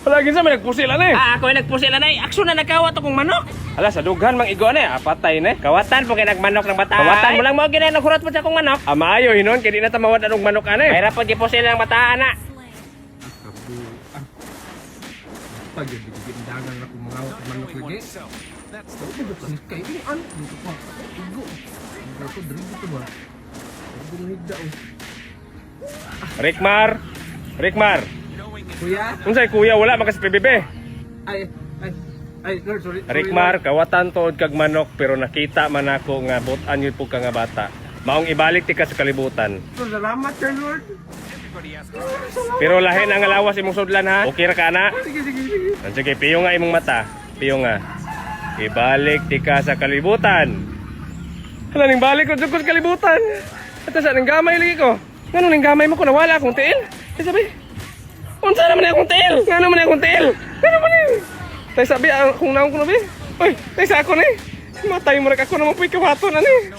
Wala gid sa may nagpusil ani. Ako ay nagpusila na. Aksyon na nagkawat akong manok. Ala sa dughan mang igo ani, apatay ni. Kawatan po kay nagmanok ng bata. Kawatan mo lang mo ginay naghurat po sa akong manok. Maayo hinon kay di na tamawad anong manok ani. Mayra po gipusila ng bataan na. Pag yung bigyan ako mga manok lagi. Sa ulo ko kay ano dito pa. Igo. Igo ko dito ba. Bumigda oh. Rikmar. Kuya. Unsay kuya wala man kasi PBB. Ay, Lord, sorry. Rikmar, kawatan tuod kag manok pero nakita man ako nga butan yun po ka nga bata. Maong ibalik ti ka sa kalibutan. Salamat, Sir Lord. Pero lahi na nga lawas imong sudlan ha. Okay ra ka na? Sige. Sige, piyo nga imong mata. Piyo nga. Ibalik ti ka sa kalibutan. Hala ning balik ko sa kalibutan. At sa nang gamay lagi ko. Ngano ning gamay mo ko nawala akong tiil? Ay sabi. Unsa naman akong tiil? Ngano man akong tiil? Ngano man ni? Tay sabi kung naong ko na bi. Oy, tay sa ako ni. Matay mo ra ako na mo puy kawaton ani.